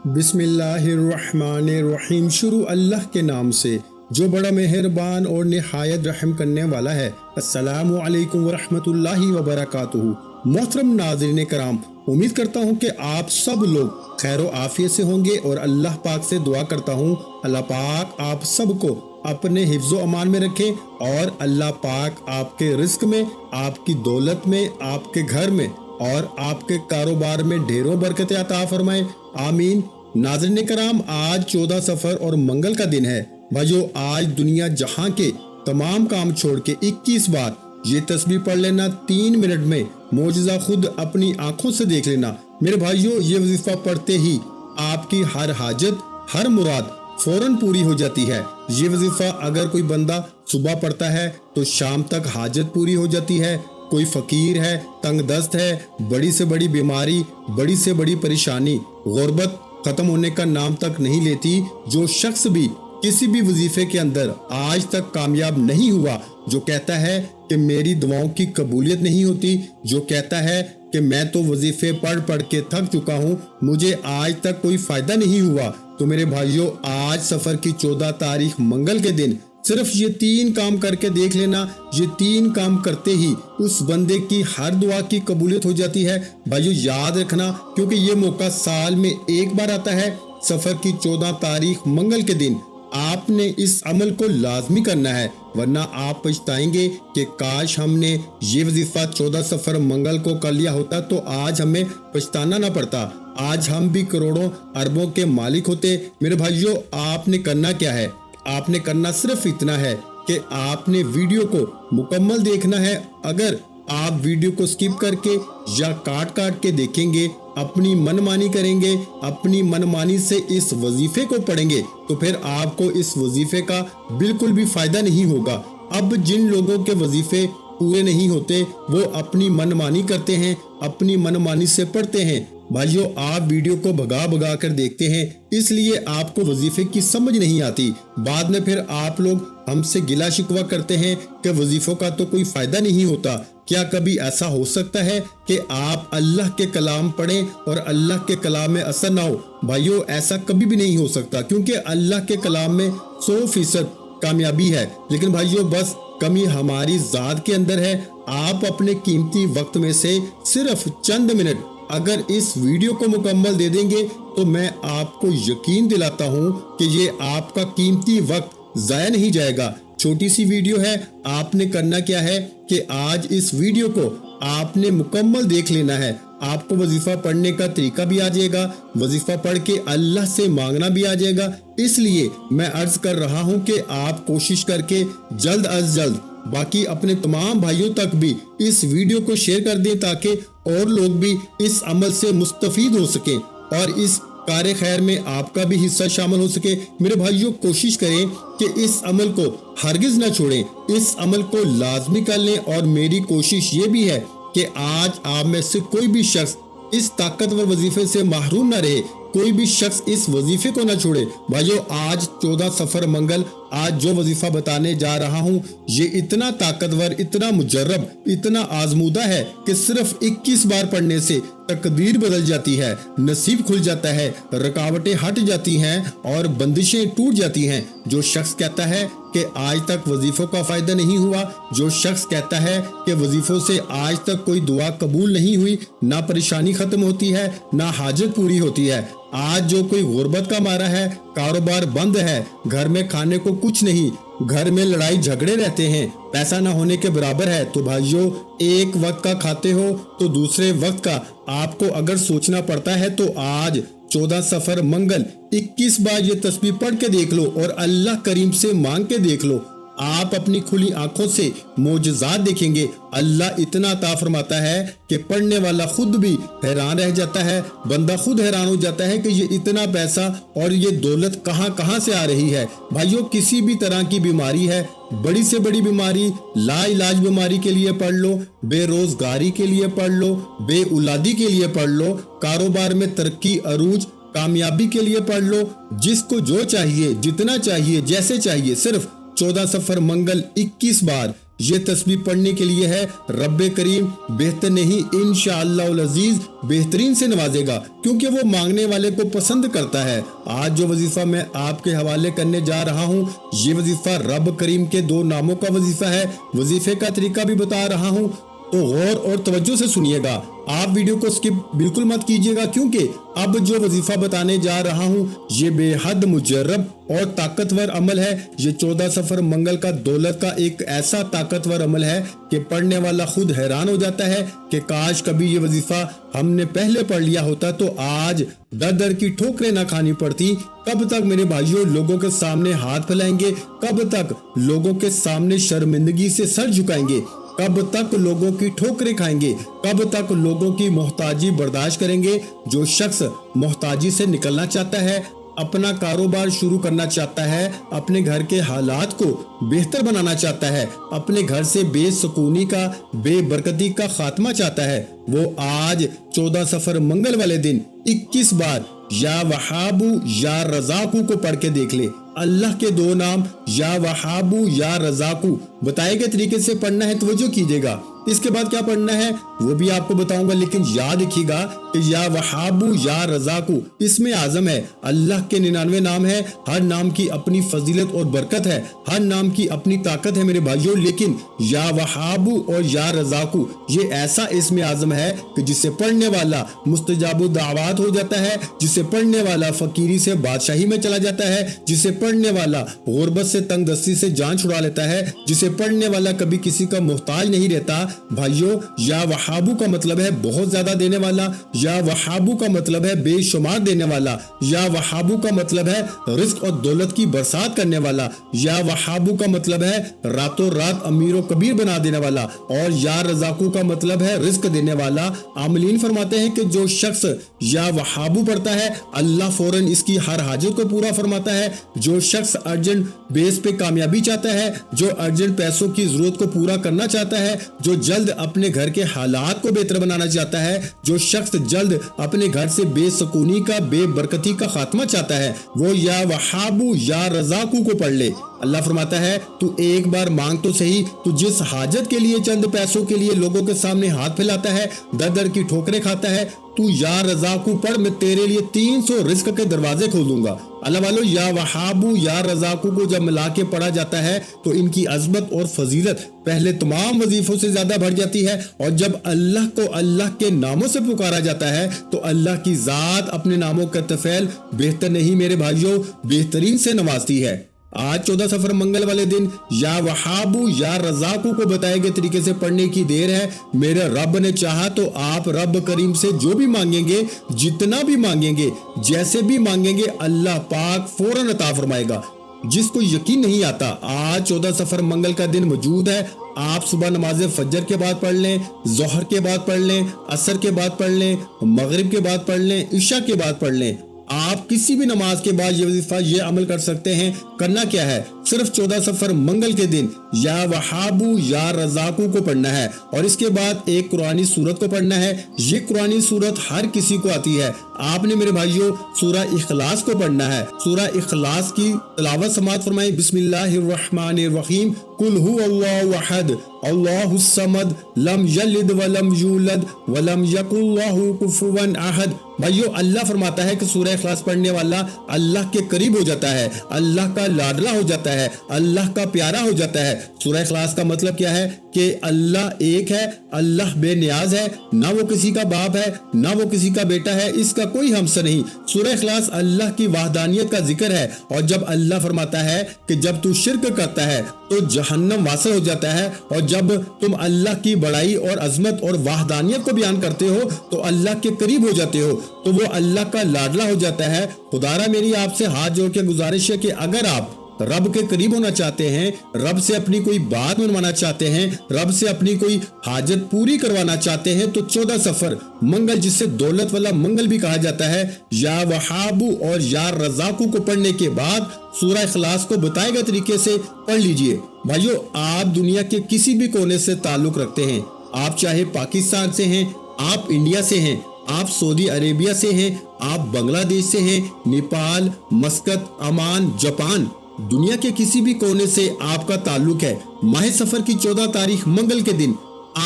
بسم اللہ الرحمن الرحیم۔ شروع اللہ کے نام سے جو بڑا مہربان اور نہایت رحم کرنے والا ہے۔ السلام علیکم ورحمۃ اللہ وبرکاتہ۔ محترم ناظرین کرام، امید کرتا ہوں کہ آپ سب لوگ خیر و عافیت سے ہوں گے اور اللہ پاک سے دعا کرتا ہوں اللہ پاک آپ سب کو اپنے حفظ و امان میں رکھے اور اللہ پاک آپ کے رزق میں، آپ کی دولت میں، آپ کے گھر میں اور آپ کے کاروبار میں ڈھیروں برکت عطا فرمائے، آمین۔ ناظرین کرام، آج 14 صفر اور منگل کا دن ہے۔ بھائیو، آج دنیا جہاں کے تمام کام چھوڑ کے 21 بار یہ تسبیح پڑھ لینا، 3 منٹ میں معجزہ خود اپنی آنکھوں سے دیکھ لینا۔ میرے بھائیو، یہ وظیفہ پڑھتے ہی آپ کی ہر حاجت، ہر مراد فوراً پوری ہو جاتی ہے۔ یہ وظیفہ اگر کوئی بندہ صبح پڑھتا ہے تو شام تک حاجت پوری ہو جاتی ہے۔ کوئی فقیر ہے، تنگ دست ہے، بڑی سے بڑی بیماری، بڑی سے بڑی پریشانی، غربت ختم ہونے کا نام تک نہیں لیتی۔ جو شخص بھی کسی بھی وظیفے کے اندر آج تک کامیاب نہیں ہوا، جو کہتا ہے کہ میری دعاؤں کی قبولیت نہیں ہوتی، جو کہتا ہے کہ میں تو وظیفے پڑھ کے تھک چکا ہوں، مجھے آج تک کوئی فائدہ نہیں ہوا، تو میرے بھائیوں، آج سفر کی 14 تاریخ منگل کے دن صرف یہ 3 کام کر کے دیکھ لینا۔ یہ 3 کام کرتے ہی اس بندے کی ہر دعا کی قبولیت ہو جاتی ہے۔ بھائیو، یاد رکھنا، کیونکہ یہ موقع سال میں ایک بار آتا ہے۔ سفر کی 14 تاریخ منگل کے دن آپ نے اس عمل کو لازمی کرنا ہے، ورنہ آپ پچھتائیں گے کہ کاش ہم نے یہ وظیفہ 14 سفر منگل کو کر لیا ہوتا تو آج ہمیں پچھتانا نہ پڑتا، آج ہم بھی کروڑوں اربوں کے مالک ہوتے۔ میرے بھائیو، آپ نے کرنا کیا ہے؟ آپ نے کرنا صرف اتنا ہے کہ آپ نے ویڈیو کو مکمل دیکھنا ہے۔ اگر آپ ویڈیو کو سکپ کر کے یا کاٹ کے دیکھیں گے، اپنی من مانی کریں گے، اپنی من مانی سے اس وظیفے کو پڑھیں گے، تو پھر آپ کو اس وظیفے کا بالکل بھی فائدہ نہیں ہوگا۔ اب جن لوگوں کے وظیفے پورے نہیں ہوتے، وہ اپنی من مانی کرتے ہیں، اپنی من مانی سے پڑھتے ہیں۔ بھائیو، آپ ویڈیو کو بھگا کر دیکھتے ہیں، اس لیے آپ کو وظیفے کی سمجھ نہیں آتی۔ بعد میں پھر آپ لوگ ہم سے گلہ شکوہ کرتے ہیں کہ وظیفوں کا تو کوئی فائدہ نہیں ہوتا۔ کیا کبھی ایسا ہو سکتا ہے کہ آپ اللہ کے کلام پڑھیں اور اللہ کے کلام میں اثر نہ ہو؟ بھائیو، ایسا کبھی بھی نہیں ہو سکتا، کیونکہ اللہ کے کلام میں 100% کامیابی ہے۔ لیکن بھائیو، بس کمی ہماری ذات کے اندر ہے۔ آپ اپنے قیمتی وقت میں سے صرف چند منٹ اگر اس ویڈیو کو مکمل دے دیں گے تو میں آپ کو یقین دلاتا ہوں کہ یہ آپ کا قیمتی وقت ضائع نہیں جائے گا۔ چھوٹی سی ویڈیو ہے، آپ نے کرنا کیا ہے کہ آج اس ویڈیو کو آپ نے مکمل دیکھ لینا ہے۔ آپ کو وظیفہ پڑھنے کا طریقہ بھی آ جائے گا، وظیفہ پڑھ کے اللہ سے مانگنا بھی آ جائے گا۔ اس لیے میں عرض کر رہا ہوں کہ آپ کوشش کر کے جلد از جلد باقی اپنے تمام بھائیوں تک بھی اس ویڈیو کو شیئر کر دیں، تاکہ اور لوگ بھی اس عمل سے مستفید ہو سکیں اور اس کار خیر میں آپ کا بھی حصہ شامل ہو سکے۔ میرے بھائیوں، کوشش کریں کہ اس عمل کو ہرگز نہ چھوڑیں، اس عمل کو لازمی کر لیں۔ اور میری کوشش یہ بھی ہے کہ آج آپ میں سے کوئی بھی شخص اس طاقتور وظیفے سے محروم نہ رہے، کوئی بھی شخص اس وظیفے کو نہ چھوڑے۔ بھائیو، آج 14 سفر منگل، آج جو وظیفہ بتانے جا رہا ہوں، یہ اتنا طاقتور، اتنا مجرب، اتنا آزمودہ ہے کہ صرف 21 بار پڑھنے سے تقدیر بدل جاتی ہے، نصیب کھل جاتا ہے، رکاوٹیں ہٹ جاتی ہیں اور بندشیں ٹوٹ جاتی ہیں۔ جو شخص کہتا ہے کہ آج تک وظیفوں کا فائدہ نہیں ہوا، جو شخص کہتا ہے کہ وظیفوں سے آج تک کوئی دعا قبول نہیں ہوئی، نہ پریشانی ختم ہوتی ہے، نہ حاجت پوری ہوتی ہے، آج جو کوئی غربت کا مارا ہے، کاروبار بند ہے، گھر میں کھانے کو کچھ نہیں، گھر میں لڑائی جھگڑے رہتے ہیں، پیسہ نہ ہونے کے برابر ہے، تو بھائیو، ایک وقت کا کھاتے ہو تو دوسرے وقت کا آپ کو اگر سوچنا پڑتا ہے، تو آج 14 سفر منگل 21 بار یہ تسبیح پڑھ کے دیکھ لو اور اللہ کریم سے مانگ کے دیکھ لو۔ آپ اپنی کھلی آنکھوں سے معجزات دیکھیں گے۔ اللہ اتنا عطا فرماتا ہے کہ پڑھنے والا خود بھی حیران رہ جاتا ہے، بندہ خود حیران ہو جاتا ہے کہ یہ اتنا پیسہ اور یہ دولت کہاں سے آ رہی ہے۔ بھائیو، کسی بھی طرح کی بیماری ہے، بڑی سے بڑی بیماری، لا علاج بیماری کے لیے پڑھ لو، بے روزگاری کے لیے پڑھ لو، بے اولادی کے لیے پڑھ لو، کاروبار میں ترقی عروج کامیابی کے لیے پڑھ لو، جس کو جو چاہیے، جتنا چاہیے، جیسے چاہیے، صرف 14 سفر منگل 21 بار یہ तस्बीह पढ़ने के लिए है। रब करीम बेहतर नहीं इंशाअल्लाह अजीज बेहतरीन से नवाजेगा, क्योंकि वो मांगने वाले को पसंद करता है। आज जो वजीफा मैं आपके हवाले करने जा रहा हूँ, ये वजीफा रब करीम के 2 नामों का वजीफा है। वजीफे का तरीका भी बता रहा हूँ, तो गौर और तवज्जो से सुनिएगा। आप वीडियो को स्किप बिल्कुल मत कीजिएगा, क्योंकि अब जो वजीफा बताने जा रहा हूँ ये बेहद मुजर्रब और ताकतवर अमल है। ये 14 सफर मंगल का दौलत का एक ऐसा ताकतवर अमल है कि पढ़ने वाला खुद हैरान हो जाता है कि काश कभी ये वजीफा हमने पहले पढ़ लिया होता तो आज दर दर की ठोकरें ना खानी पड़ती। कब तक मेरे भाइयों लोगों के सामने हाथ फैलाएंगे, कब तक लोगों के सामने शर्मिंदगी से सर झुकाएंगे, कब तक लोगों की ठोकरें खाएंगे, कब तक लोगों की मोहताजी बर्दाश्त करेंगे। जो शख्स मोहताजी से निकलना चाहता है, अपना कारोबार शुरू करना चाहता है, अपने घर के हालात को बेहतर बनाना चाहता है, अपने घर से बेसुकूनी का बेबरकती का खात्मा चाहता है, वो आज 14 सफर मंगल वाले दिन 21 बार या वहाबू या रज़ाकू को पढ़ के देख ले। अल्लाह के 2 नाम या वहाबू या रज़ाकू बताए गए तरीके से पढ़ना है, तवज्जो कीजिएगा। इसके बाद क्या पढ़ना है वो भी आपको बताऊंगा, लेकिन याद रखिएगा कि या वहाबू या रज़ाकू इसमें आजम है। अल्लाह के 99 नाम है, हर नाम की अपनी फजीलत और बरकत है, हर नाम की अपनी ताकत है मेरे भाइयों। लेकिन या वहाबू और या रज़ाकू ये ऐसा इसमें आजम है कि जिसे पढ़ने वाला मुस्तजाबु दावत हो जाता है, जिसे पढ़ने वाला फकीरी से बादशाही में चला जाता है, जिसे पढ़ने वाला गुर्बत से तंगदस्ती से जान छुड़ा लेता है, जिसे पढ़ने वाला कभी किसी का मोहताज नहीं रहता। भाइयों या वहाबू का मतलब है बहुत ज्यादा देने वाला, या वहाबू का मतलब है बेशुमार देने वाला, या वहाबू का मतलब है रिस्क और दौलत की बरसात करने वाला, या वहाबू का मतलब है रातों रात अमीर और कबीर बना देने वाला, और या रज़ाकू का मतलब है रिस्क देने वाला। आमलीन फरमाते हैं कि जो शख्स या वहाबू पढ़ता है अल्लाह फौरन इसकी हर हाजत को पूरा फरमाता है। जो शख्स अर्जेंट बेस पे कामयाबी चाहता है, जो अर्जेंट पैसों की जरूरत को पूरा करना चाहता है, जो जल्द अपने घर के हालात को बेहतर बनाना चाहता है, जो शख्स जल्द अपने घर से बेसुकूनी का बेबरकती का खात्मा चाहता है, वो या वहाबू या रज़ाकू को पढ़ ले। अल्लाह फरमाता है तू एक बार मांग तो सही, तू जिस हाजत के लिए चंद पैसों के लिए लोगों के सामने हाथ फैलाता है, दर दर की ठोकरें खाता है, तू या रज़ाकू पढ़, मैं तेरे लिए 300 रिस्क के दरवाजे खोल दूंगा। अल्लाह वालों या वहाबू या रज़ाकू को जब मिला के पढ़ा जाता है तो इनकी अजमत और फजीलत पहले तमाम वजीफों से ज्यादा बढ़ जाती है। और जब अल्लाह को अल्लाह के नामों से पुकारा जाता है तो अल्लाह की जात अपने नामों का तफैल बेहतर नहीं मेरे भाइयों बेहतरीन से नवाजती है। आज 14 सफर मंगल वाले दिन या वहाबू या रज़ाकू को बताए गए तरीके से पढ़ने की देर है। मेरे रब ने चाहा तो आप रब करीम से जो भी मांगेंगे, जितना भी मांगेंगे, जैसे भी मांगेंगे, अल्लाह पाक फौरन अता फरमाएगा। जिसको यकीन नहीं आता आज 14 सफर मंगल का दिन मौजूद है, आप सुबह नमाज फजर के बाद पढ़ लें, जोहर के बाद पढ़ लें, असर के बाद पढ़ लें, मगरिब के बाद पढ़ लें, इशा के बाद पढ़ लें। आप किसी भी नमाज के बाद ये वजीफा ये अमल कर सकते हैं। करना क्या है, सिर्फ 14 सफर मंगल के दिन या वहाबू या रज़ाकू को पढ़ना है और इसके बाद एक कुरानी सूरत को पढ़ना है। ये कुरानी सूरत हर किसी को आती है। आपने मेरे भाइयों सूरह इखलास को पढ़ना है। सूरह इखलास की तिलावत समाअत फरमाएं। बिस्मिल्लाहिर्रहमानिर्रहीम कुल हुवल्लाहु अहद अल्लाहुस समद लम यलिद वलम यूलद वलम यकुल लहू कुफुवन अहद। भाइयों अल्लाह फरमाता है कि सूरह इखलास पढ़ने वाला अल्लाह के करीब हो जाता है, अल्लाह का लाडला हो जाता है, अल्लाह का प्यारा हो जाता है। सूरह इखलास का मतलब क्या है कि अल्लाह एक है, अल्लाह बेनियाज है, ना वो किसी का बाप है, ना वो किसी का बेटा है, इसका कोई हमसर नहीं। सूरह इखलास अल्लाह की वहदानियत का जिक्र है। और जब अल्लाह फरमाता है कि जब तू शिर्क करता है तो जहन्नम वासिल हो जाता है, और जब तुम अल्लाह की बड़ाई और अजमत और वहदानियत को बयान करते हो तो अल्लाह के करीब हो जाते हो, तो वो अल्लाह का लाडला हो जाता है। खुदारा मेरी आपसे हाथ जोड़ के गुजारिश है कि अगर आप रब के करीब होना चाहते हैं, रब से अपनी कोई बात मनवाना चाहते हैं, रब से अपनी कोई हाजत पूरी करवाना चाहते हैं, तो 14 सफर मंगल, जिससे दौलत वाला मंगल भी कहा जाता है, या वहाबू और या रज़ाकू को पढ़ने के बाद सूरह इखलास को बताए गए तरीके से पढ़ लीजिए। भाइयों आप दुनिया के किसी भी कोने से ताल्लुक रखते हैं, आप चाहे पाकिस्तान से हैं, आप इंडिया से हैं, आप सऊदी अरेबिया से हैं, आप बांग्लादेश से हैं, नेपाल, मस्कत, अमान, जापान, دنیا کے کسی بھی کونے سے آپ کا تعلق ہے، ماہ سفر کی 14 تاریخ منگل کے دن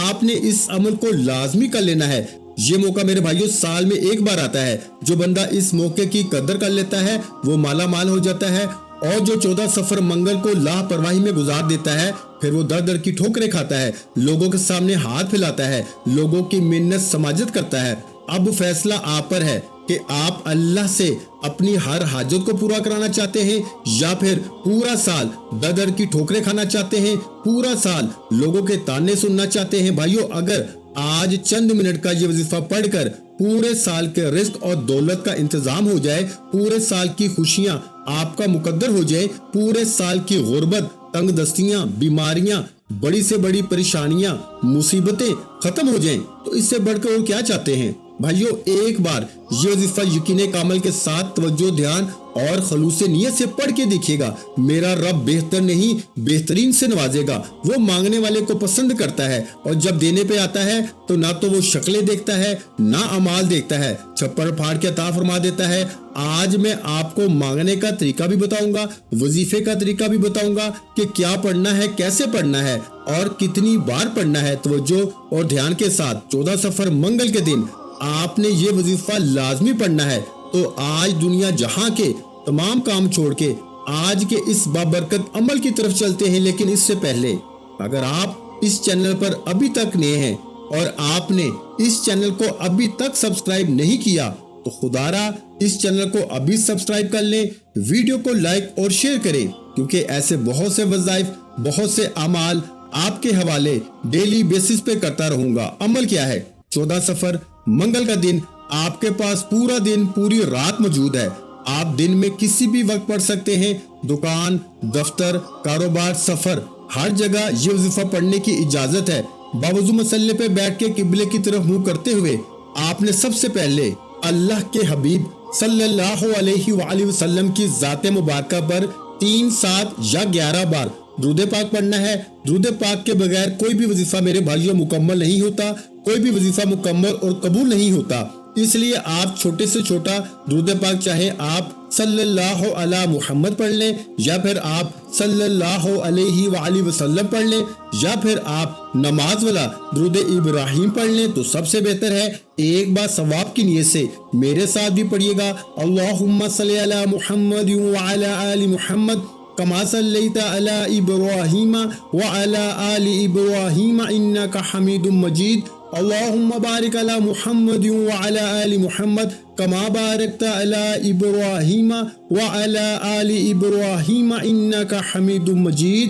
آپ نے اس عمل کو لازمی کر لینا ہے۔ یہ موقع میرے بھائیوں سال میں ایک بار آتا ہے۔ جو بندہ اس موقع کی قدر کر لیتا ہے وہ مالا مال ہو جاتا ہے، اور جو 14 سفر منگل کو لاپرواہی میں گزار دیتا ہے پھر وہ در در کی ٹھوکریں کھاتا ہے، لوگوں کے سامنے ہاتھ پھیلاتا ہے، لوگوں کی منت سماجت کرتا ہے۔ اب فیصلہ آپ پر ہے کہ آپ اللہ سے اپنی ہر حاجت کو پورا کرانا چاہتے ہیں یا پھر پورا سال در در کی ٹھوکریں کھانا چاہتے ہیں، پورا سال لوگوں کے تانے سننا چاہتے ہیں۔ بھائیوں، اگر آج چند منٹ کا یہ وظیفہ پڑھ کر پورے سال کے رزق اور دولت کا انتظام ہو جائے، پورے سال کی خوشیاں آپ کا مقدر ہو جائے، پورے سال کی غربت، تنگ دستیاں، بیماریاں، بڑی سے بڑی پریشانیاں، مصیبتیں ختم ہو جائیں، تو اس سے بڑھ کر وہ کیا چاہتے ہیں؟ بھائیوں، ایک بار یہ وظیفہ یقین کامل کے ساتھ توجہ، دھیان اور خلوص نیت سے پڑھ کے دیکھیے گا، میرا رب بہتر نہیں بہترین سے نوازے گا۔ وہ مانگنے والے کو پسند کرتا ہے، اور جب دینے پہ آتا ہے تو نہ تو وہ شکلیں دیکھتا ہے نہ اعمال دیکھتا ہے، چھپڑ پھاڑ کے عطا فرما دیتا ہے۔ آج میں آپ کو مانگنے کا طریقہ بھی بتاؤں گا، وظیفے کا طریقہ بھی بتاؤں گا کہ کیا پڑھنا ہے، کیسے پڑھنا ہے اور کتنی بار پڑھنا ہے۔ توجہ اور دھیان کے ساتھ 14 سفر منگل کے دن آپ نے یہ وظیفہ لازمی پڑھنا ہے۔ تو آج دنیا جہاں کے تمام کام چھوڑ کے آج کے اس بابرکت عمل کی طرف چلتے ہیں، لیکن اس سے پہلے اگر آپ اس چینل پر ابھی تک نئے ہیں اور آپ نے اس چینل کو ابھی تک سبسکرائب نہیں کیا تو خدا را اس چینل کو ابھی سبسکرائب کر لیں، ویڈیو کو لائک اور شیئر کریں، کیونکہ ایسے بہت سے وظائف، بہت سے اعمال آپ کے حوالے ڈیلی بیسس پہ کرتا رہوں گا۔ عمل کیا ہے؟ 14 سفر منگل کا دن آپ کے پاس پورا دن، پوری رات موجود ہے۔ آپ دن میں کسی بھی وقت پڑھ سکتے ہیں، دکان، دفتر، کاروبار، سفر، ہر جگہ یہ وظیفہ پڑھنے کی اجازت ہے۔ باوضو مسلح پہ بیٹھ کے قبلے کی طرف منہ کرتے ہوئے آپ نے سب سے پہلے اللہ کے حبیب صلی اللہ علیہ وآلہ وسلم کی ذات مبارکہ پر 3، 7 یا 11 بار درود پاک پڑھنا ہے۔ درود پاک کے بغیر کوئی بھی وظیفہ میرے بھائیوں مکمل نہیں ہوتا، کوئی بھی وظیفہ مکمل اور قبول نہیں ہوتا۔ اس لیے آپ چھوٹے سے چھوٹا درود پاک چاہے آپ صلی اللہ علی محمد پڑھ لیں، یا پھر آپ صلی اللہ علیہ وآلہ وسلم پڑھ لیں، یا پھر آپ نماز والا درود ابراہیم پڑھ لیں تو سب سے بہتر ہے۔ ایک بار ثواب کی نیت سے میرے ساتھ بھی پڑھیے گا، اللہم صلی علی محمد وعلی آل محمد کما صلیت علی ابراہیم وعلی آل ابراہیم انک حمید مجید، اللہم بارک علی محمد وعلی آل محمد کما بارکت علی ابراہیم وعلی آل ابراہیم انک حمید مجید۔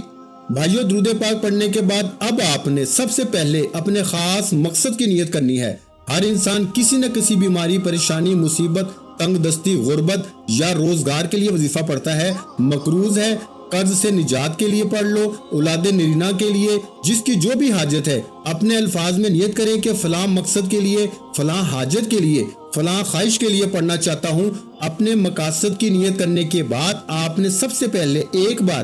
بھائیو، درود پاک پڑھنے کے بعد اب آپ نے سب سے پہلے اپنے خاص مقصد کی نیت کرنی ہے۔ ہر انسان کسی نہ کسی بیماری، پریشانی، مصیبت، تنگ دستی، غربت یا روزگار کے لیے وظیفہ پڑھتا ہے، مقروض ہے، قرض سے نجات کے لیے پڑھ لو، اولاد نرینہ کے لیے، جس کی جو بھی حاجت ہے اپنے الفاظ میں نیت کریں کہ فلاں مقصد کے لیے، فلاں حاجت کے لیے، فلاں خواہش کے لیے پڑھنا چاہتا ہوں۔ اپنے مقاصد کی نیت کرنے کے بعد آپ نے سب سے پہلے ایک بار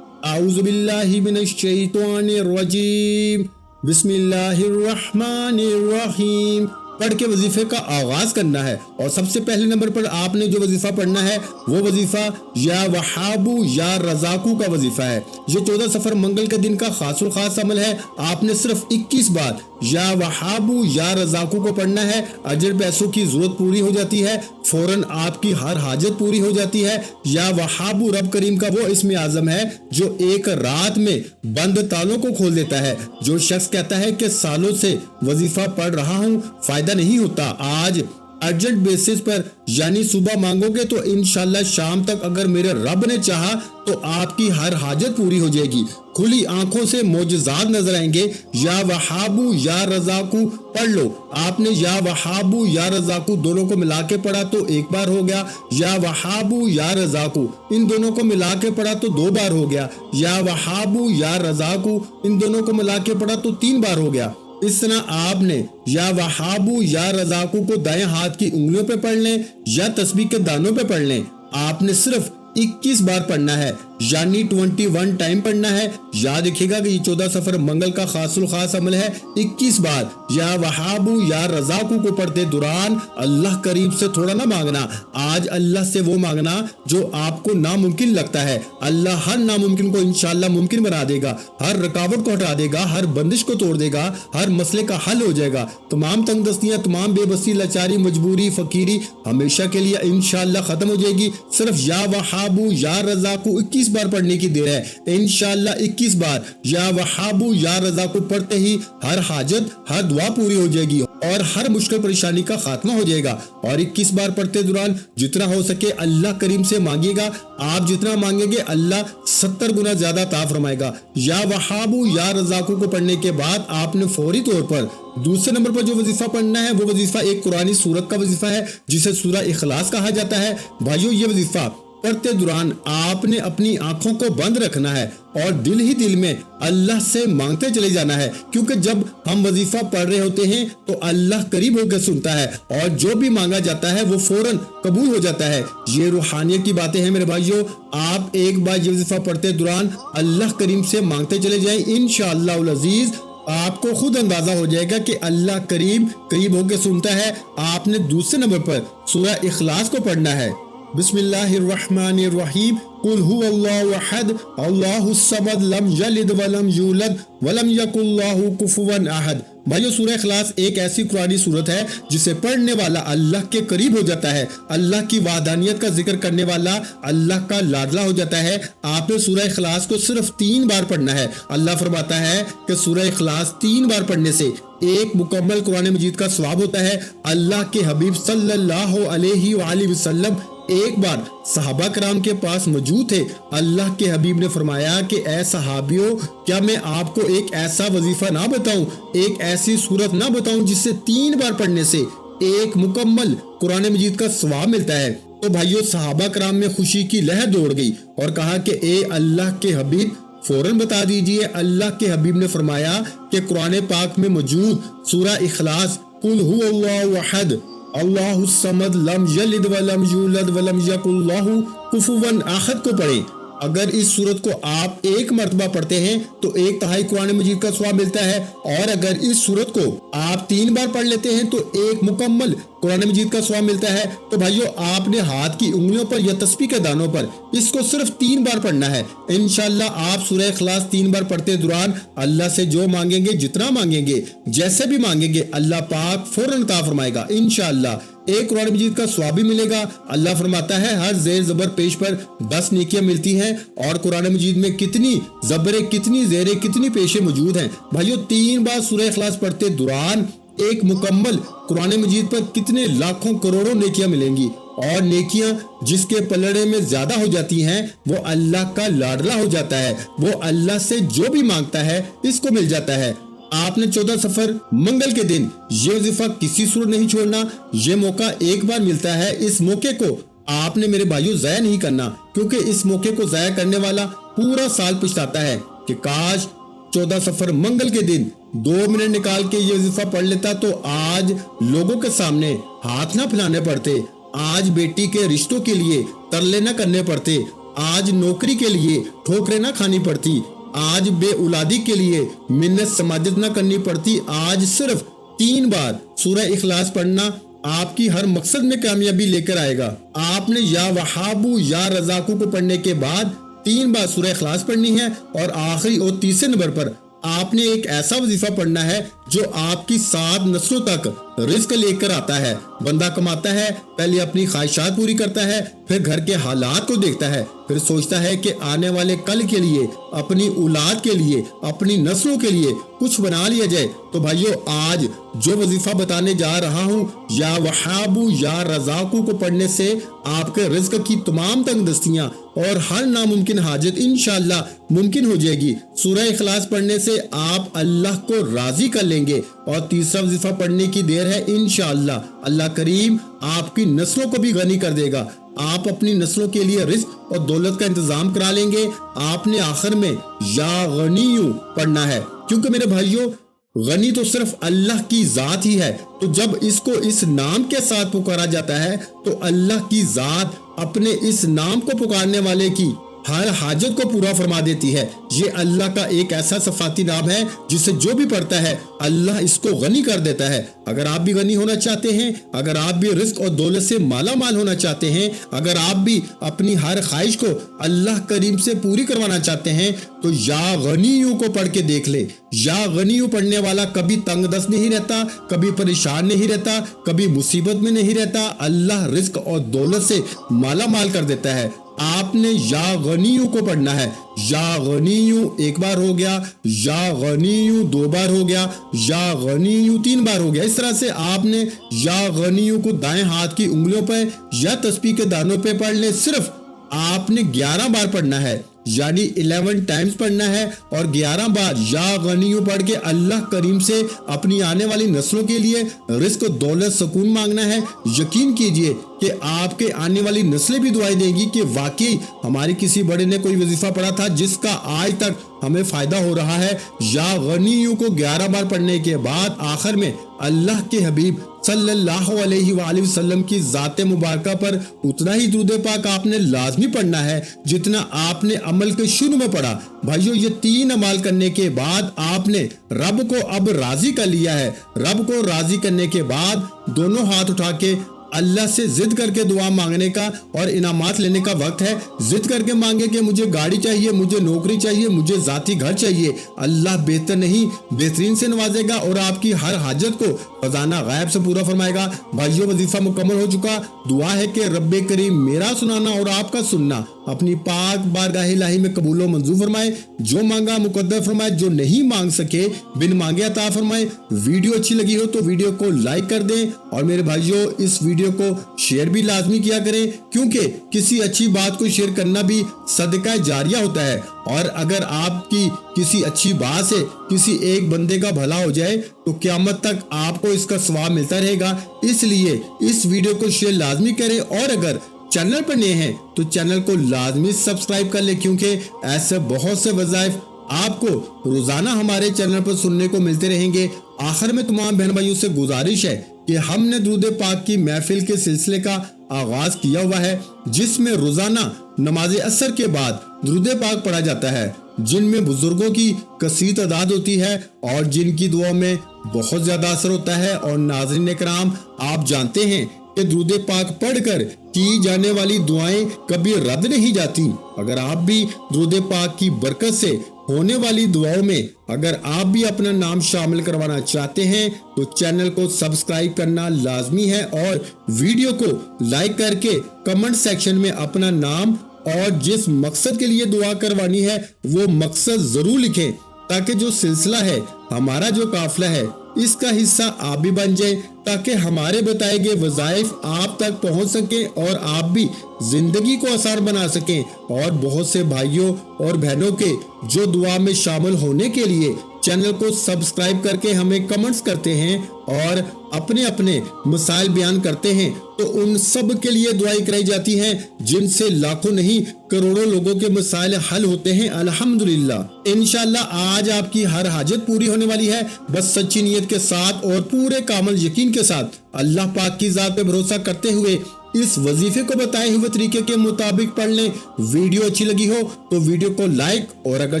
اعوذ باللہ من الشیطان الرجیم بسم اللہ الرحمن الرحیم پڑھ کے وظیفے کا آغاز کرنا ہے۔ اور سب سے پہلے نمبر پر آپ نے جو وظیفہ پڑھنا ہے وہ وظیفہ یا وہابو یا رزاقو کا وظیفہ ہے۔ یہ 14 سفر منگل کے دن کا خاص الخاص عمل ہے۔ آپ نے صرف 21 بار یا وہابو یا رزاقو کو پڑھنا ہے، اجر پیسوں کی ضرورت پوری ہو جاتی ہے، فوراً آپ کی ہر حاجت پوری ہو جاتی ہے۔ یا وہابو رب کریم کا وہ اسم اعظم ہے جو ایک رات میں بند تالوں کو کھول دیتا ہے۔ جو شخص کہتا ہے کہ سالوں سے وظیفہ پڑھ رہا ہوں فائدہ نہیں ہوتا، آج ارجنٹ بیسس پر یعنی صبح مانگو گے تو انشاءاللہ شام تک اگر میرے رب نے چاہا تو آپ کی ہر حاجت پوری ہو جائے گی، کھلی آنکھوں سے معجزات نظر آئیں گے۔ یا وہابو یا رزاقو پڑھ لو۔ آپ نے یا وہابو یا رزاقو دونوں کو ملا کے پڑھا تو ایک بار ہو گیا، یا وہابو یا رزاقو ان دونوں کو ملا کے پڑھا تو 2 بار ہو گیا، یا وہابو یا رزاقو ان دونوں کو ملا کے پڑھا تو 3 بار ہو گیا۔ اس طرح آپ نے یا وہابو یا رزاقو کو دائیں ہاتھ کی انگلیوں پہ پڑھ لیں یا تسبیح کے دانوں پہ پڑھ لیں۔ آپ نے صرف 21 بار پڑھنا ہے۔ यानी 21 टाइम पढ़ना है। याद रखिएगा कि ये 14 सफर मंगल का खासुल खास अमल है। 21 बार या वहाबू या रजाकू को पढ़ते दौरान अल्लाह करीब से थोड़ा ना मांगना, आज अल्लाह से वो मांगना जो आपको नामुमकिन लगता है। अल्लाह हर नामुमकिन को इंशाअल्लाह मुमकिन बना देगा, हर रुकावट को हटा देगा, हर बंदिश को तोड़ देगा, हर मसले का हल हो जाएगा। तमाम तंगदस्तियां, तमाम बेबसी, लाचारी, मजबूरी, फकीरी हमेशा के लिए इंशाअल्लाह खत्म हो जाएगी। सिर्फ या वहाबू या रजाकू 21 बार पढ़ने की देर है। इंशाअल्लाह 21 बार या वहाबू या रजाकू पढ़ते ही हर हाजत, हर दुआ पूरी हो जाएगी और हर मुश्किल परेशानी का खात्मा हो जाएगा। और 21 बार पढ़ते दौरान जितना हो सके अल्लाह करीम से मांगिएगा। आप जितना मांगेंगे अल्लाह 70 गुना ज्यादा अता फरमाएगा। या वहाबू या रजाकू को पढ़ने के बाद आपने फौरी तौर पर दूसरे नंबर पर जो वजीफा पढ़ना है वो वजीफा एक कुरानी सूरत का वजीफा है जिसे सूरा इखलास कहा जाता है। भाइयों, ये वजीफा पढ़ते दौरान आपने अपनी आंखों को बंद रखना है और दिल ही दिल में अल्लाह से मांगते चले जाना है, क्योंकि जब हम वजीफा पढ़ रहे होते हैं तो अल्लाह करीब होकर सुनता है और जो भी मांगा जाता है वो फौरन कबूल हो जाता है। ये रूहानियत की बातें हैं मेरे भाइयों। आप एक बार ये वजीफा पढ़ते दौरान अल्लाह करीम से मांगते चले जाएं, इंशाअल्लाह उल अजीज आपको खुद अंदाजा हो जाएगा कि अल्लाह करीब होकर सुनता है। आपने दूसरे नंबर पर सूरह इखलास को पढ़ना है। बिस्मिल्लाहिर्रहमानिर्रहीम, कुल हुवल्लाहु अहद, अल्लाहुस समद, लम यलिद वलम यूलद वलम यकुल लहू कुफुवन अहद। भाइयों, सूरह इखलास एक ऐसी कुरानी सूरत है जिसे पढ़ने वाला अल्लाह के करीब हो जाता है, अल्लाह की वाहदानियत का जिक्र करने वाला अल्लाह का लाडला हो जाता है। आपने सूरह इखलास को सिर्फ 3 बार पढ़ना है। अल्लाह फरमाता है कि सूरह इखलास 3 बार पढ़ने से एक मुकम्मल कुरान मजीद का सवाब होता है। अल्लाह के हबीब सल्लल्लाहु अलैहि वसल्लम एक बार सहाबा कराम के पास मौजूद थे। अल्लाह के हबीब ने फरमाया कि ऐ सहाबियों, क्या मैं आपको एक ऐसा वजीफा ना बताऊं, एक ऐसी सूरत ना बताऊं जिससे 3 बार पढ़ने से एक मुकम्मल कुरान मजीद का सवाब मिलता है। तो भाइयों, सहाबा कराम में खुशी की लहर दौड़ गई और कहा कि ए अल्लाह के हबीब, फौरन बता दीजिए। अल्लाह के हबीब ने फरमाया कि कुरान पाक में मौजूद सूरह इखलास कुल हुवल्लाहु अहद, अल्लाहुस समद, लम यलिद वलम यूलद वलम यकुल लहू कुफुवन अहद को पढ़ें। अगर इस सूरत को आप एक मर्तबा पढ़ते हैं तो 1/3 कुरान मजीद का सवाब मिलता है, और अगर इस सूरत को आप 3 बार पढ़ लेते हैं तो एक मुकम्मल कुरान मजीद का सवाब मिलता है। तो भाइयों, आपने हाथ की उंगलियों पर या तस्बीह के दानों पर इसको सिर्फ 3 बार पढ़ना है। इंशाअल्लाह आप सूरह इखलास 3 बार पढ़ते दौरान अल्लाह से जो मांगेंगे, जितना मांगेंगे, जैसे भी मांगेंगे, अल्लाह पाक फौरन अता फरमाएगा। इंशाअल्लाह एक कुरान मजीद का सवाब भी मिलेगा। अल्लाह फरमाता है हर जेर जबर पेश पर 10 नेकियां मिलती हैं, और कुरान मजीद में कितनी जबरे, कितनी जेरे, कितनी पेशे मौजूद हैं। भाइयों, 3 बार सूरह इखलास पढ़ते दौरान एक मुकम्मल कुरान मजीद पर कितने लाखों करोड़ों नेकियां मिलेंगी, और नेकियां जिसके पलड़े में ज्यादा हो जाती हैं वो अल्लाह का लाडला हो जाता है। वो अल्लाह से जो भी मांगता है इसको मिल जाता है। आपने 14 सफर मंगल के दिन ये वजीफा किसी सूरत नहीं छोड़ना। ये मौका एक बार मिलता है। इस मौके को आपने मेरे भाइयों जाया नहीं करना, क्योंकि इस मौके को जाया करने वाला पूरा साल पछताता है कि काश 14 सफर मंगल के दिन 2 मिनट निकाल के ये वजीफा पढ़ लेता तो आज लोगों के सामने हाथ ना फैलाने पड़ते, आज बेटी के रिश्तों के लिए तरले न करने पड़ते, आज नौकरी के लिए ठोकरें ना खानी पड़ती, आज बे औलादी के लिए मिन्नत समाजत न करनी पड़ती। आज सिर्फ 3 बार सूरह इखलास पढ़ना आपकी हर मकसद में कामयाबी लेकर आएगा। आपने या वहाबू या रजाकू को पढ़ने के बाद 3 बार सूरह इखलास पढ़नी है, और आखिरी और तीसरे नंबर पर आपने एक ऐसा वजीफा पढ़ना है जो आपकी 7 नस्लों तक रिस्क लेकर आता है। बंदा कमाता है, पहले अपनी ख्वाहिशात पूरी करता है, फिर घर के हालात को देखता है, फिर सोचता है कि आने वाले कल के लिए, अपनी औलाद के लिए, अपनी नस्लों के लिए कुछ बना लिया जाए। तो भाइयों, आज जो वजीफा बताने जा रहा हूँ, या वहाबू या रजाकू को पढ़ने से आपके रिस्क की तमाम तंगदस्तियां और हर नामुमकिन हाजत इंशाअल्लाह मुमकिन हो जाएगी। सूरह इखलास पढ़ने से आप अल्लाह को राजी कर लेंगे। और तीसरा वजीफा पढ़ने की देर है। इंशाअल्लाह अल्लाह करीम आपकी नस्लों को भी गनी कर देगा। आप अपनी नस्लों के लिए रिस्क और दौलत का इंतजाम करा लेंगे। आपने आखिर में या गनीयू पढ़ना है, क्योंकि मेरे भाइयों, गनी तो सिर्फ अल्लाह की जात ही है। तो जब इसको इस नाम के साथ पुकारा जाता है तो अल्लाह की जात अपने इस नाम को पुकारने वाले की हर हाजत को पूरा फरमा देती है। ये अल्लाह का एक ऐसा सफाती नाम है जिसे जो भी पढ़ता है अल्लाह इसको गनी कर देता है। अगर आप भी गनी होना चाहते हैं, अगर आप भी रिस्क और दौलत से माला माल होना चाहते हैं, अगर आप भी अपनी हर ख्वाहिश को अल्लाह करीम से पूरी करवाना चाहते हैं, तो या गनीयू को पढ़ के देख ले। या गनीयू पढ़ने वाला कभी तंगदस्त नहीं रहता, कभी परेशान नहीं रहता, कभी मुसीबत में नहीं रहता। अल्लाह रिस्क और दौलत से माला माल कर देता है। आपने या गनीयू को पढ़ना है। या गनीयू एक बार हो गया, या गनीयू 2 बार हो गया, या गनीयू 3 बार हो गया। इस तरह से आपने या गनीयू को दाएं हाथ की उंगलियों पर या तस्बीह के दानों पे पढ़ ले। सिर्फ आपने 11 बार पढ़ना है, यानी 11 टाइम्स पढ़ना है और 11 बार या गनीयू पढ़ के अल्लाह करीम से अपनी आने वाली नस्लों के लिए रिस्क, दौलत, सुकून मांगना है। यकीन कीजिए कि आपके आने वाली नस्लें भी दुआएं देंगी कि वाकई हमारे किसी बड़े ने कोई वजीफा पढ़ा था जिसका आज तक हमें फायदा हो रहा है। या गनीयू को 11 बार पढ़ने के बाद आखिर में अल्लाह के हबीब सल्लल्लाहु अलैहि वसल्लम की जाते मुबारका पर उतना ही दुरूद पाक आपने लाजमी पढ़ना है जितना आपने अमल के शुरू में पढ़ा। भाइयों, ये 3 अमाल करने के बाद आपने रब को अब राजी कर लिया है। रब को राजी करने के बाद दोनों हाथ उठा के अल्लाह से जिद करके दुआ मांगने का और इनामात लेने का वक्त है। जिद करके मांगे कि मुझे गाड़ी चाहिए, मुझे नौकरी चाहिए, मुझे जाती घर चाहिए। अल्लाह बेहतर नहीं बेहतरीन से नवाजेगा और आपकी हर हाजत को खजाना गायब से पूरा फरमाएगा। भाइयों, वजीफा मुकम्मल हो चुका। दुआ है कि रब्बे करीम मेरा सुनाना और आपका सुनना अपनी पाक बारगाह इलाही में कबूल व मंजूर फरमाए। जो मांगा मुकद्दर फरमाए, जो नहीं मांग सके बिन मांगे अता फरमाए। वीडियो अच्छी लगी हो तो वीडियो को लाइक कर दें और मेरे भाइयों इस वीडियो को शेयर भी लाजमी किया करें, क्योंकि किसी अच्छी बात को शेयर करना भी सदका जारिया होता है। और अगर आपकी किसी अच्छी बात से किसी एक बंदे का भला हो जाए तो क़यामत तक आपको इसका सवाब मिलता रहेगा। इसलिए इस वीडियो को शेयर लाजमी करें और अगर चैनल पर नए हैं तो चैनल को लाजमी सब्सक्राइब कर ले, क्योंकि ऐसे बहुत से वज़ाइफ आपको रोजाना हमारे चैनल पर सुनने को मिलते रहेंगे। आखिर में तमाम बहन भाइयों से गुजारिश है कि हमने दुरूद पाक की महफिल के सिलसिले का आगाज किया हुआ है, जिसमें रोजाना नमाज असर के बाद दुरूद पाक पढ़ा जाता है, जिनमें बुजुर्गों की कसीर तादाद होती है और जिनकी दुआ में बहुत ज्यादा असर होता है। और नाज़रीन किराम, आप जानते हैं कि दुरूद पाक पढ़कर की जाने वाली दुआएं कभी रद्द नहीं जाती। अगर आप भी दुरूद पाक की बरकत से होने वाली दुआओं में अगर आप भी अपना नाम शामिल करवाना चाहते हैं तो चैनल को सब्सक्राइब करना लाजमी है और वीडियो को लाइक करके कमेंट सेक्शन में अपना नाम और जिस मकसद के लिए दुआ करवानी है वो मकसद जरूर लिखें, ताकि जो सिलसिला है, हमारा जो काफिला है, इसका हिस्सा आप भी बन जाए, ताकि हमारे बताए गए वज़ाइफ आप तक पहुंच सके और आप भी जिंदगी को आसान बना सकें। और बहुत से भाइयों और बहनों के जो दुआ में शामिल होने के लिए चैनल को सब्सक्राइब करके हमें कमेंट्स करते हैं और अपने अपने मसाइल बयान करते हैं, तो उन सब के लिए दुआएं कराई जाती हैं, जिनसे लाखों नहीं करोड़ों लोगों के मसाइल हल होते हैं अल्हम्दुलिल्लाह। इंशाअल्लाह आज आपकी हर हाजत पूरी होने वाली है। बस सच्ची नीयत के साथ और पूरे कामिल यकीन के साथ अल्लाह पाक की जात पे भरोसा करते हुए इस वजीफे को बताए हुए तरीके के मुताबिक पढ़ लें। वीडियो अच्छी लगी हो तो वीडियो को लाइक और अगर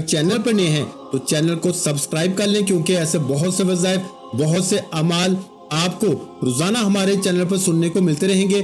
चैनल पर नए हैं तो चैनल को सब्सक्राइब कर लें, क्योंकि ऐसे बहुत से वज़ाइफ, बहुत से अमाल आपको रोजाना हमारे चैनल पर सुनने को मिलते रहेंगे।